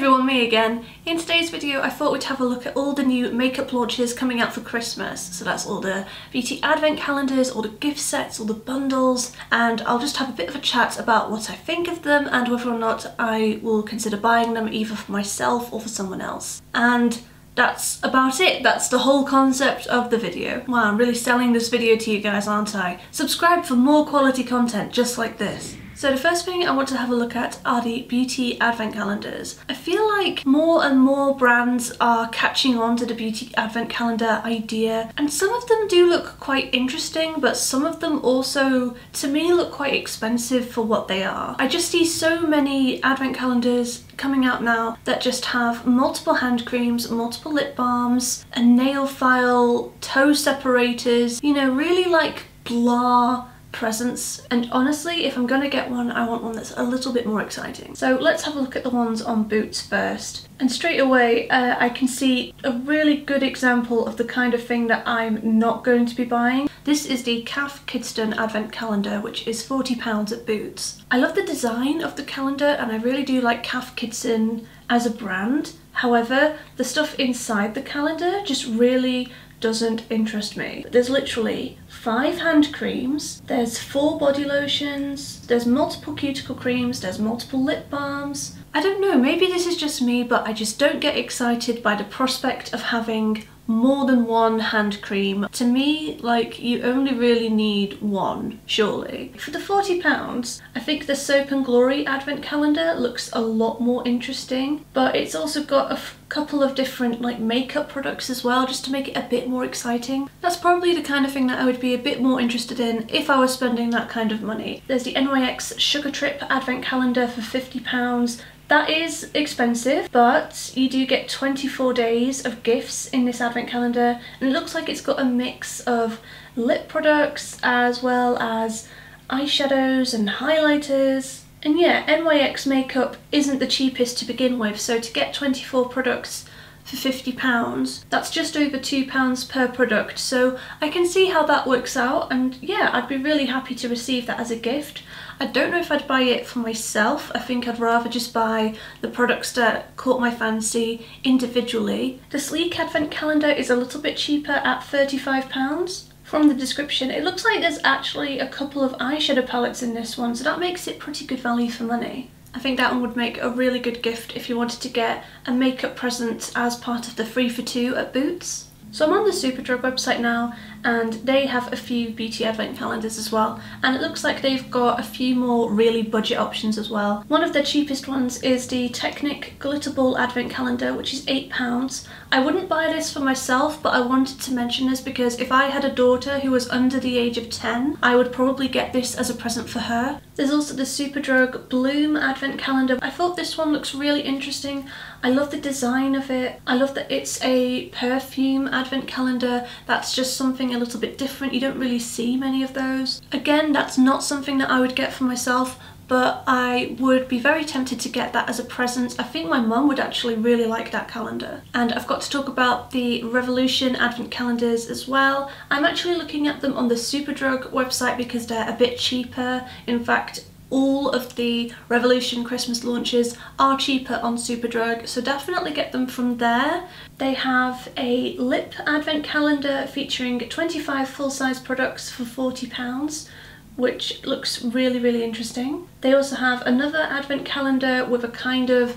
everyone, me again. In today's video I thought we'd have a look at all the new makeup launches coming out for Christmas. So that's all the beauty advent calendars, all the gift sets, all the bundles, and I'll just have a bit of a chat about what I think of them and whether or not I will consider buying them either for myself or for someone else. And that's about it. That's the whole concept of the video. Wow, I'm really selling this video to you guys, aren't I? Subscribe for more quality content just like this. So the first thing I want to have a look at are the beauty advent calendars. I feel like more and more brands are catching on to the beauty advent calendar idea, and some of them do look quite interesting, but some of them also, to me, look quite expensive for what they are. I just see so many advent calendars coming out now that just have multiple hand creams, multiple lip balms, a nail file, toe separators, you know, really like blah presents. And honestly, if I'm gonna get one, I want one that's a little bit more exciting. So let's have a look at the ones on Boots first. And straight away I can see a really good example of the kind of thing that I'm not going to be buying. This is the Cath Kidston Advent Calendar, which is £40 at Boots. I love the design of the calendar and I really do like Cath Kidston as a brand. However, the stuff inside the calendar just really doesn't interest me. There's literally 5 hand creams, there's 4 body lotions, there's multiple cuticle creams, there's multiple lip balms. I don't know, maybe this is just me, but I just don't get excited by the prospect of having more than one hand cream. To me, like, you only really need one, surely. For the £40, I think the Soap and Glory advent calendar looks a lot more interesting, but it's also got a couple of different like makeup products as well, just to make it a bit more exciting. That's probably the kind of thing that I would be a bit more interested in if I was spending that kind of money. There's the NYX Sugar Trip advent calendar for £50. That is expensive, but you do get 24 days of gifts in this advent calendar, and it looks like it's got a mix of lip products as well as eyeshadows and highlighters. And yeah, NYX makeup isn't the cheapest to begin with, so to get 24 products for £50, that's just over £2 per product, so I can see how that works out, and yeah, I'd be really happy to receive that as a gift. I don't know if I'd buy it for myself. I think I'd rather just buy the products that caught my fancy individually. The Sleek Advent Calendar is a little bit cheaper at £35. From the description, it looks like there's actually a couple of eyeshadow palettes in this one, so that makes it pretty good value for money. I think that one would make a really good gift if you wanted to get a makeup present as part of the 3 for 2 at Boots. So I'm on the Superdrug website now, and they have a few beauty advent calendars as well, and it looks like they've got a few more really budget options as well. One of their cheapest ones is the Technic Glitter Ball Advent Calendar, which is £8. I wouldn't buy this for myself, but I wanted to mention this because if I had a daughter who was under the age of 10, I would probably get this as a present for her. There's also the Superdrug Bloom Advent Calendar. I thought this one looks really interesting. I love the design of it. I love that it's a perfume advent calendar. That's just something a little bit different. You don't really see many of those. Again, that's not something that I would get for myself, but I would be very tempted to get that as a present. I think my mum would actually really like that calendar. And I've got to talk about the Revolution advent calendars as well. I'm actually looking at them on the Superdrug website because they're a bit cheaper. In fact, all of the Revolution Christmas launches are cheaper on Superdrug, so definitely get them from there. They have a lip advent calendar featuring 25 full-size products for £40, which looks really, really interesting. They also have another advent calendar with a kind of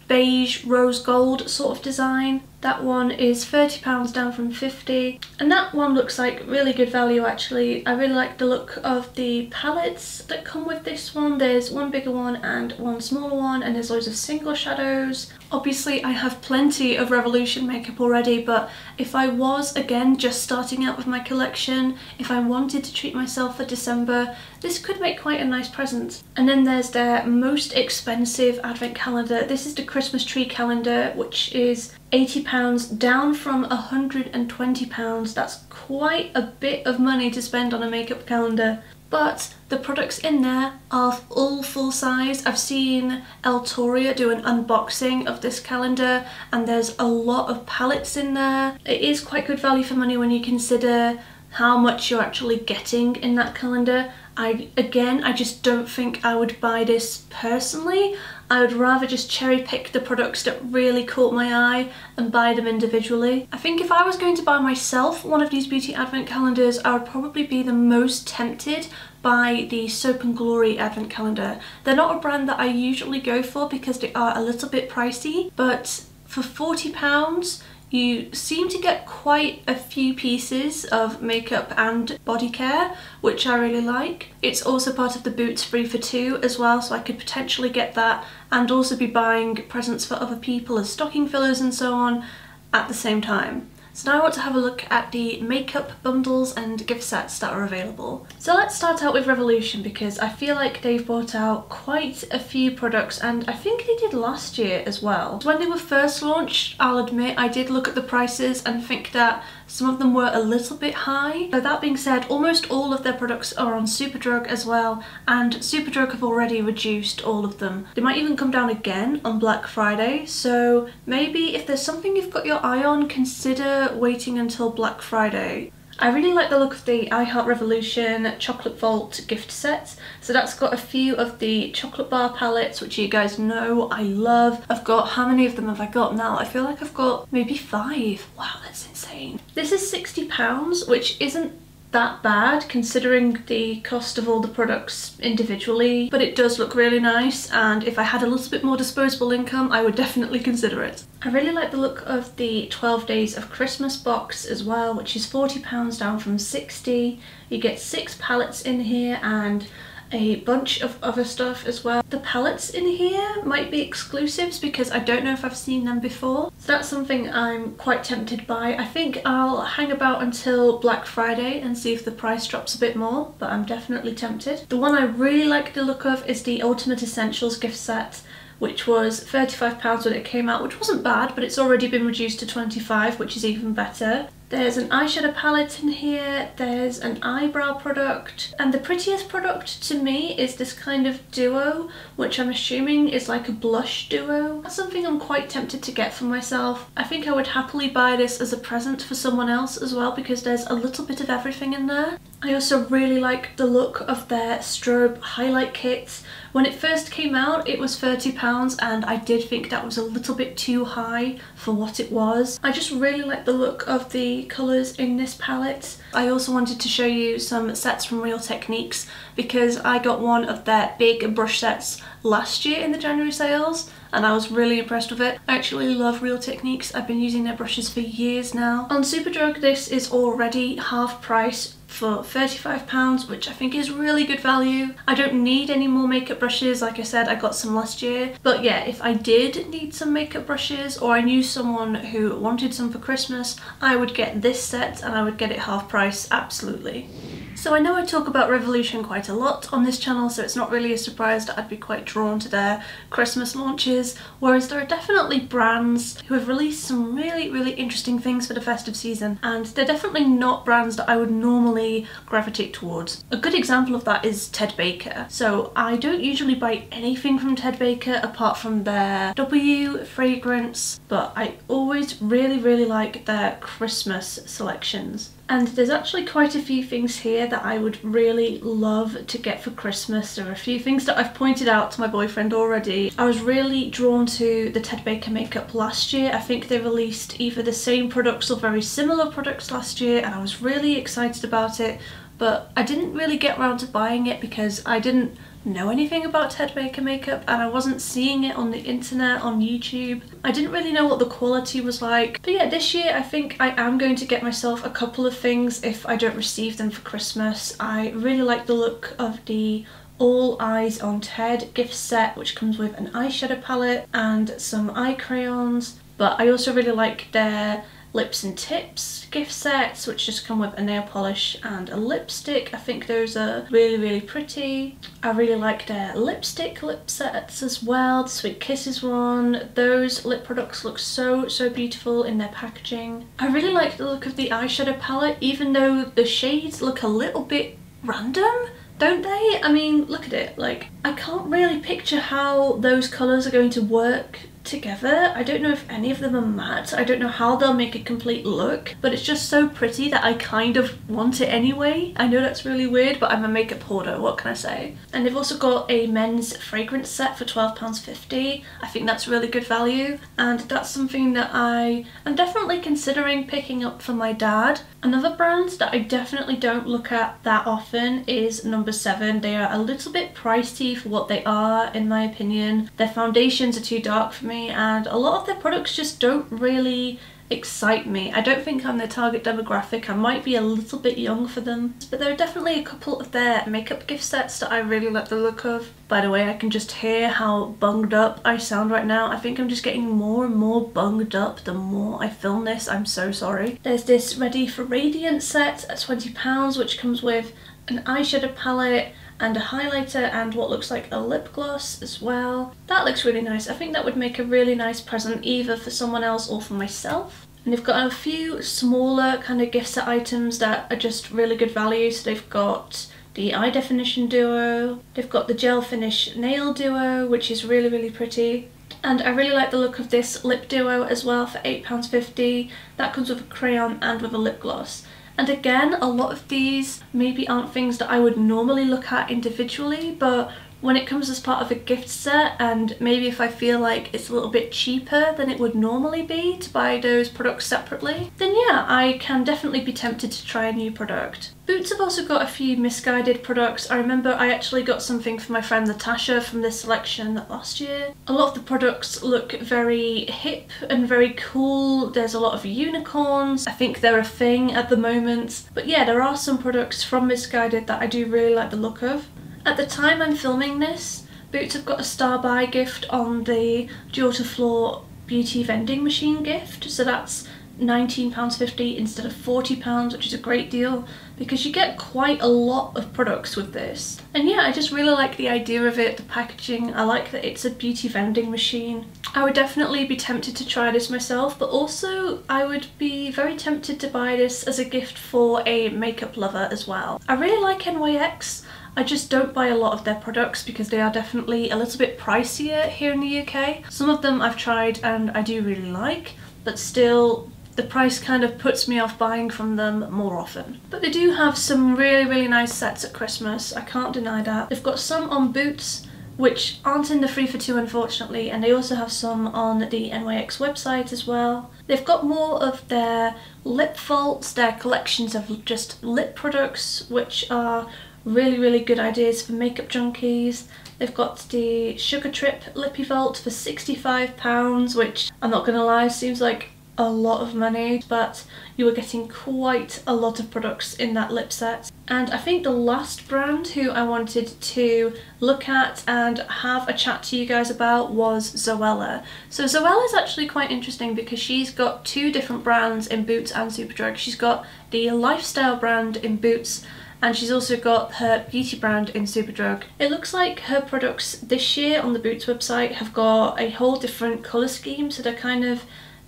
beige rose gold sort of design. That one is £30 down from £50, and that one looks like really good value actually. I really like the look of the palettes that come with this one. There's one bigger one and one smaller one, and there's loads of single shadows. Obviously I have plenty of Revolution makeup already, but if I was, again, just starting out with my collection, if I wanted to treat myself for December, this could make quite a nice present. And then there's their most expensive advent calendar. This is the Christmas tree calendar, which is £80 down from £120. That's quite a bit of money to spend on a makeup calendar. But the products in there are all full size. I've seen Eltoria do an unboxing of this calendar, and there's a lot of palettes in there. It is quite good value for money when you consider how much you're actually getting in that calendar. I just don't think I would buy this personally. I would rather just cherry pick the products that really caught my eye and buy them individually. I think if I was going to buy myself one of these beauty advent calendars, I would probably be the most tempted by the Soap and Glory advent calendar. They're not a brand that I usually go for because they are a little bit pricey, but for £40 you seem to get quite a few pieces of makeup and body care, which I really like. It's also part of the Boots 3 for 2 as well, so I could potentially get that and also be buying presents for other people as stocking fillers and so on at the same time. So now I want to have a look at the makeup bundles and gift sets that are available. So let's start out with Revolution because I feel like they've brought out quite a few products, and I think they did last year as well. When they were first launched, I'll admit I did look at the prices and think that some of them were a little bit high. But that being said, almost all of their products are on Superdrug as well, and Superdrug have already reduced all of them. They might even come down again on Black Friday, so maybe if there's something you've got your eye on, consider waiting until Black Friday. I really like the look of the I Heart Revolution Chocolate Vault gift set. So that's got a few of the chocolate bar palettes, which you guys know I love. I've got, how many of them have I got now? I feel like I've got maybe 5. Wow, that's insane. This is £60, which isn't that bad considering the cost of all the products individually, but it does look really nice, and if I had a little bit more disposable income I would definitely consider it. I really like the look of the 12 Days of Christmas box as well, which is £40 down from £60. You get 6 palettes in here and a bunch of other stuff as well. The palettes in here might be exclusives because I don't know if I've seen them before. So that's something I'm quite tempted by. I think I'll hang about until Black Friday and see if the price drops a bit more, but I'm definitely tempted. The one I really like the look of is the Ultimate Essentials gift set, which was £35 when it came out, which wasn't bad, but it's already been reduced to £25, which is even better. There's an eyeshadow palette in here, there's an eyebrow product, and the prettiest product to me is this kind of duo, which I'm assuming is like a blush duo. That's something I'm quite tempted to get for myself. I think I would happily buy this as a present for someone else as well because there's a little bit of everything in there. I also really like the look of their strobe highlight kits. When it first came out it was £30 and I did think that was a little bit too high for what it was. I just really like the look of the colours in this palette. I also wanted to show you some sets from Real Techniques because I got one of their big brush sets last year in the January sales and I was really impressed with it. I actually love Real Techniques. I've been using their brushes for years now. On Superdrug this is already half price for £35, which I think is really good value. I don't need any more makeup brushes. Like I said, I got some last year, but yeah, if I did need some makeup brushes or I knew someone who wanted some for Christmas, I would get this set and I would get it half price, absolutely. So I know I talk about Revolution quite a lot on this channel, so it's not really a surprise that I'd be quite drawn to their Christmas launches, whereas there are definitely brands who have released some really interesting things for the festive season, and they're definitely not brands that I would normally gravitate towards. A good example of that is Ted Baker. So I don't usually buy anything from Ted Baker apart from their W fragrance, but I always really like their Christmas selections. And there's actually quite a few things here that I would really love to get for Christmas. There are a few things that I've pointed out to my boyfriend already. I was really drawn to the Ted Baker makeup last year. I think they released either the same products or very similar products last year and I was really excited about it, but I didn't really get around to buying it because I didn't know anything about Ted Baker makeup and I wasn't seeing it on the internet, on YouTube. I didn't really know what the quality was like. But yeah, this year I think I am going to get myself a couple of things if I don't receive them for Christmas. I really like the look of the All Eyes on Ted gift set, which comes with an eyeshadow palette and some eye crayons, but I also really like their Lips and Tips gift sets, which just come with a nail polish and a lipstick. I think those are really pretty. I really like their lipstick lip sets as well. The Sweet Kisses one. Those lip products look so beautiful in their packaging. I really like the look of the eyeshadow palette, even though the shades look a little bit random, don't they? I mean, look at it. Like, I can't really picture how those colours are going to work together. I don't know if any of them are matte. I don't know how they'll make a complete look, but it's just so pretty that I kind of want it anyway. I know that's really weird, but I'm a makeup hoarder, what can I say? And they've also got a men's fragrance set for £12.50. I think that's really good value, and that's something that I am definitely considering picking up for my dad. Another brand that I definitely don't look at that often is No. 7. They are a little bit pricey for what they are, in my opinion. Their foundations are too dark for me, and a lot of their products just don't really excite me. I don't think I'm their target demographic. I might be a little bit young for them, but there are definitely a couple of their makeup gift sets that I really like the look of. By the way, I can just hear how bunged up I sound right now. I think I'm just getting more and more bunged up the more I film this. I'm so sorry. There's this Ready for Radiance set at £20, which comes with an eyeshadow palette and a highlighter and what looks like a lip gloss as well. That looks really nice. I think that would make a really nice present either for someone else or for myself. And they've got a few smaller kind of gift set items that are just really good value. So they've got the eye definition duo, they've got the gel finish nail duo, which is really, really pretty. And I really like the look of this lip duo as well for £8.50. That comes with a crayon and with a lip gloss. And again, a lot of these maybe aren't things that I would normally look at individually, but when it comes as part of a gift set, and maybe if I feel like it's a little bit cheaper than it would normally be to buy those products separately, then yeah, I can definitely be tempted to try a new product. Boots have also got a few misguided products. I remember I actually got something for my friend Natasha from this selection last year. A lot of the products look very hip and very cool. There's a lot of unicorns. I think they're a thing at the moment. But yeah, there are some products from Misguided that I do really like the look of. At the time I'm filming this, Boots have got a star buy gift on the Dual to Floor beauty vending machine gift, so that's £19.50 instead of £40, which is a great deal because you get quite a lot of products with this. And yeah, I just really like the idea of it, the packaging. I like that it's a beauty vending machine. I would definitely be tempted to try this myself, but also I would be very tempted to buy this as a gift for a makeup lover as well. I really like NYX. I just don't buy a lot of their products because they are definitely a little bit pricier here in the UK. Some of them I've tried and I do really like, but still the price kind of puts me off buying from them more often. But they do have some really, really nice sets at Christmas, I can't deny that. They've got some on Boots, which aren't in the 3 for 2 unfortunately, and they also have some on the NYX website as well. They've got more of their lip vaults, their collections of just lip products, which are really, really good ideas for makeup junkies. They've got the Sugar Trip Lippy Vault for £65, which I'm not gonna lie, seems like a lot of money, but you are getting quite a lot of products in that lip set. And I think the last brand who I wanted to look at and have a chat to you guys about was Zoella. So Zoella is actually quite interesting because she's got two different brands in Boots and Superdrug. She's got the lifestyle brand in Boots, and she's also got her beauty brand in Superdrug. It looks like her products this year on the Boots website have got a whole different colour scheme, so they're kind of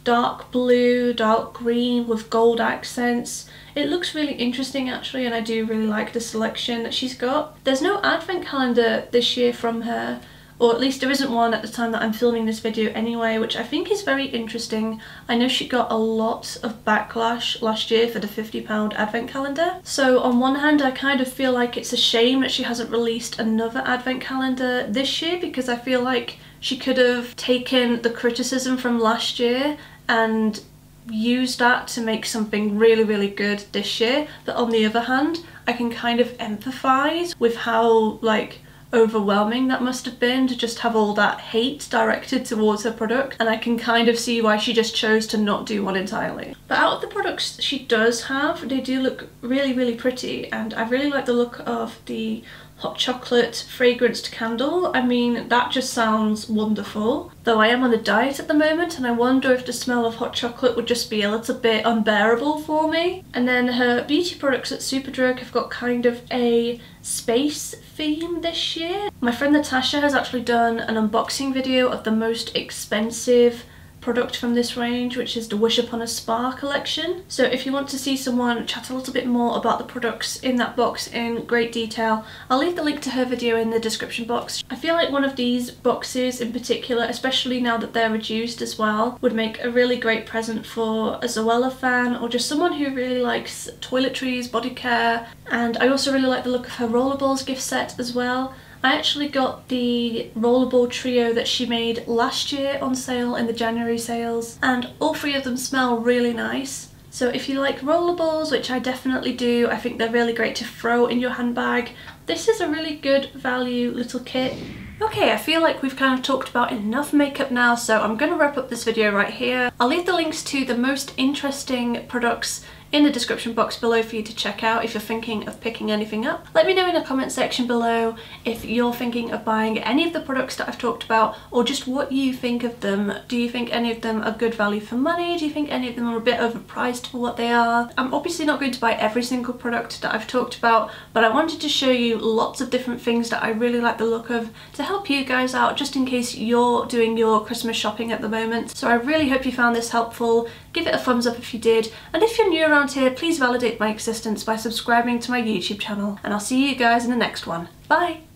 dark blue, dark green with gold accents. It looks really interesting actually, and I do really like the selection that she's got. There's no advent calendar this year from her, or at least there isn't one at the time that I'm filming this video anyway, which I think is very interesting. I know she got a lot of backlash last year for the £50 advent calendar. So on one hand I kind of feel like it's a shame that she hasn't released another advent calendar this year, because I feel like she could have taken the criticism from last year and used that to make something really, really good this year. But on the other hand, I can kind of empathise with how like overwhelming that must have been to just have all that hate directed towards her product, and I can kind of see why she just chose to not do one entirely. But out of the products she does have, they do look really, really pretty, and I really like the look of the hot chocolate fragranced candle. I mean, that just sounds wonderful. Though I am on a diet at the moment and I wonder if the smell of hot chocolate would just be a little bit unbearable for me. And then her beauty products at Superdrug have got kind of a space theme this year. My friend Natasha has actually done an unboxing video of the most expensive product from this range, which is the Wish Upon a Spa collection. So if you want to see someone chat a little bit more about the products in that box in great detail, I'll leave the link to her video in the description box. I feel like one of these boxes in particular, especially now that they're reduced as well, would make a really great present for a Zoella fan or just someone who really likes toiletries, body care. And I also really like the look of her rollerballs gift set as well. I actually got the rollerball trio that she made last year on sale in the January sales, and all three of them smell really nice. So if you like rollerballs, which I definitely do, I think they're really great to throw in your handbag. This is a really good value little kit. Okay, I feel like we've kind of talked about enough makeup now, so I'm going to wrap up this video right here. I'll leave the links to the most interesting products in the description box below for you to check out if you're thinking of picking anything up. Let me know in the comment section below if you're thinking of buying any of the products that I've talked about, or just what you think of them. Do you think any of them are good value for money? Do you think any of them are a bit overpriced for what they are? I'm obviously not going to buy every single product that I've talked about, but I wanted to show you lots of different things that I really like the look of to help you guys out, just in case you're doing your Christmas shopping at the moment. So I really hope you found this helpful. Give it a thumbs up if you did, and if you're new around here, please validate my existence by subscribing to my YouTube channel, and I'll see you guys in the next one. Bye!